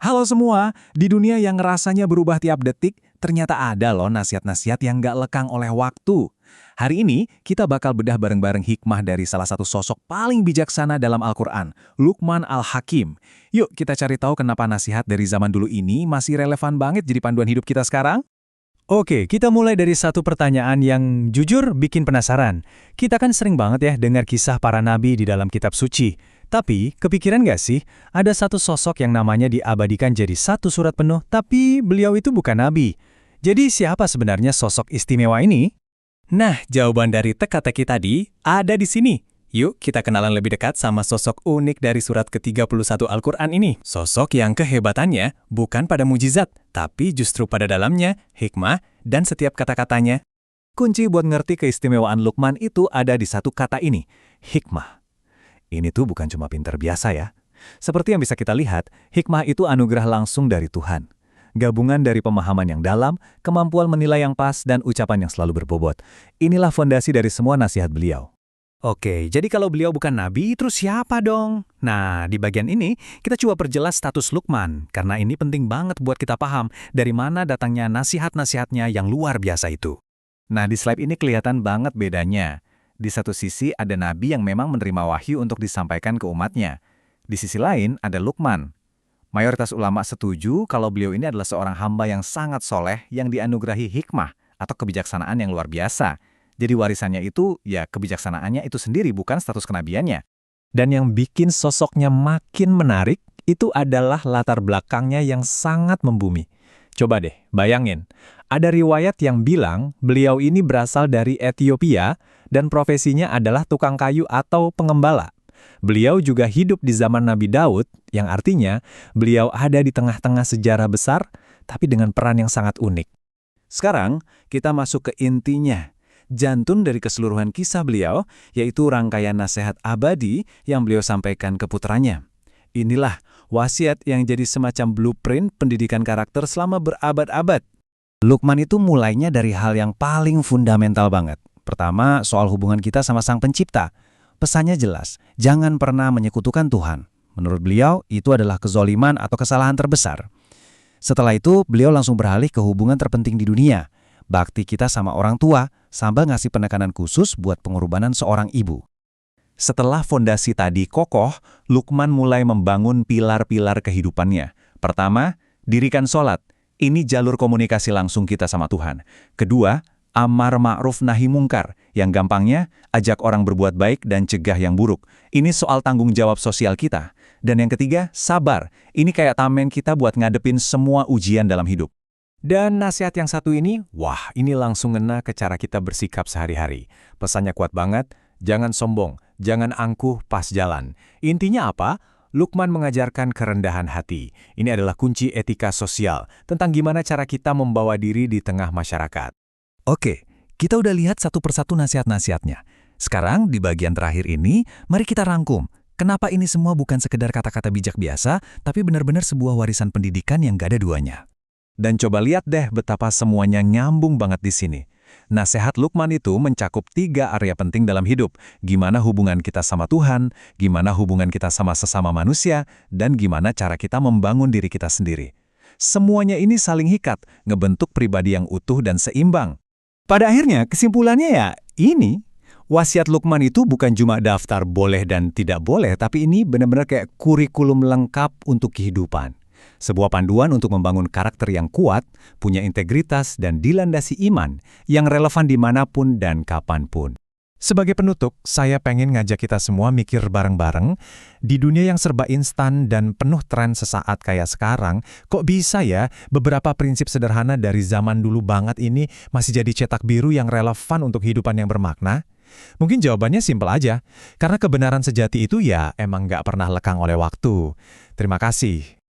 Halo semua, di dunia yang rasanya berubah tiap detik, ternyata ada loh nasihat-nasihat yang nggak lekang oleh waktu. Hari ini, kita bakal bedah bareng-bareng hikmah dari salah satu sosok paling bijaksana dalam Al-Quran, Luqman Al-Hakim. Yuk kita cari tahu kenapa nasihat dari zaman dulu ini masih relevan banget jadi panduan hidup kita sekarang? Oke, kita mulai dari satu pertanyaan yang jujur bikin penasaran. Kita kan sering banget ya dengar kisah para nabi di dalam kitab suci. Tapi, kepikiran nggak sih, ada satu sosok yang namanya diabadikan jadi satu surat penuh, tapi beliau itu bukan nabi. Jadi siapa sebenarnya sosok istimewa ini? Nah, jawaban dari teka-teki tadi ada di sini. Yuk, kita kenalan lebih dekat sama sosok unik dari surat ke-31 Al-Quran ini. Sosok yang kehebatannya bukan pada mujizat, tapi justru pada dalamnya, hikmah, dan setiap kata-katanya. Kunci buat ngerti keistimewaan Luqman itu ada di satu kata ini, hikmah. Ini tuh bukan cuma pintar biasa ya. Seperti yang bisa kita lihat, hikmah itu anugerah langsung dari Tuhan. Gabungan dari pemahaman yang dalam, kemampuan menilai yang pas, dan ucapan yang selalu berbobot. Inilah fondasi dari semua nasihat beliau. Oke, jadi kalau beliau bukan nabi, terus siapa dong? Nah, di bagian ini, kita coba perjelas status Luqman, karena ini penting banget buat kita paham dari mana datangnya nasihat-nasihatnya yang luar biasa itu. Nah, di slide ini kelihatan banget bedanya. Di satu sisi ada nabi yang memang menerima wahyu untuk disampaikan ke umatnya. Di sisi lain ada Luqman. Mayoritas ulama setuju kalau beliau ini adalah seorang hamba yang sangat soleh yang dianugerahi hikmah atau kebijaksanaan yang luar biasa. Jadi warisannya itu, ya kebijaksanaannya itu sendiri, bukan status kenabiannya. Dan yang bikin sosoknya makin menarik, itu adalah latar belakangnya yang sangat membumi. Coba deh, bayangin. Ada riwayat yang bilang beliau ini berasal dari Ethiopia dan profesinya adalah tukang kayu atau pengembala. Beliau juga hidup di zaman Nabi Daud, yang artinya beliau ada di tengah-tengah sejarah besar, tapi dengan peran yang sangat unik. Sekarang, kita masuk ke intinya. Jantung dari keseluruhan kisah beliau, yaitu rangkaian nasihat abadi yang beliau sampaikan ke putranya. Inilah wasiat yang jadi semacam blueprint pendidikan karakter selama berabad-abad. Luqman itu mulainya dari hal yang paling fundamental banget. Pertama, soal hubungan kita sama Sang Pencipta. Pesannya jelas, jangan pernah menyekutukan Tuhan. Menurut beliau, itu adalah kezoliman atau kesalahan terbesar. Setelah itu, beliau langsung beralih ke hubungan terpenting di dunia. Bakti kita sama orang tua, sambil ngasih penekanan khusus buat pengorbanan seorang ibu. Setelah fondasi tadi kokoh, Luqman mulai membangun pilar-pilar kehidupannya. Pertama, dirikan sholat. Ini jalur komunikasi langsung kita sama Tuhan. Kedua, amar ma'ruf nahi mungkar. Yang gampangnya, ajak orang berbuat baik dan cegah yang buruk. Ini soal tanggung jawab sosial kita. Dan yang ketiga, sabar. Ini kayak tameng kita buat ngadepin semua ujian dalam hidup. Dan nasihat yang satu ini, wah ini langsung ngena ke cara kita bersikap sehari-hari. Pesannya kuat banget, jangan sombong, jangan angkuh pas jalan. Intinya apa? Luqman mengajarkan kerendahan hati. Ini adalah kunci etika sosial, tentang gimana cara kita membawa diri di tengah masyarakat. Oke, kita udah lihat satu persatu nasihat-nasihatnya. Sekarang di bagian terakhir ini, mari kita rangkum. Kenapa ini semua bukan sekedar kata-kata bijak biasa, tapi benar-benar sebuah warisan pendidikan yang gak ada duanya. Dan coba lihat deh betapa semuanya nyambung banget di sini. Nasihat Luqman itu mencakup 3 area penting dalam hidup. Gimana hubungan kita sama Tuhan, gimana hubungan kita sama sesama manusia, dan gimana cara kita membangun diri kita sendiri. Semuanya ini saling hikat, ngebentuk pribadi yang utuh dan seimbang. Pada akhirnya, kesimpulannya ya ini. Wasiat Luqman itu bukan cuma daftar boleh dan tidak boleh, tapi ini benar-benar kayak kurikulum lengkap untuk kehidupan. Sebuah panduan untuk membangun karakter yang kuat, punya integritas, dan dilandasi iman yang relevan dimanapun dan kapanpun. Sebagai penutup, saya pengen ngajak kita semua mikir bareng-bareng, di dunia yang serba instan dan penuh tren sesaat kayak sekarang, kok bisa ya beberapa prinsip sederhana dari zaman dulu banget ini masih jadi cetak biru yang relevan untuk kehidupan yang bermakna? Mungkin jawabannya simpel aja, karena kebenaran sejati itu ya emang nggak pernah lekang oleh waktu. Terima kasih.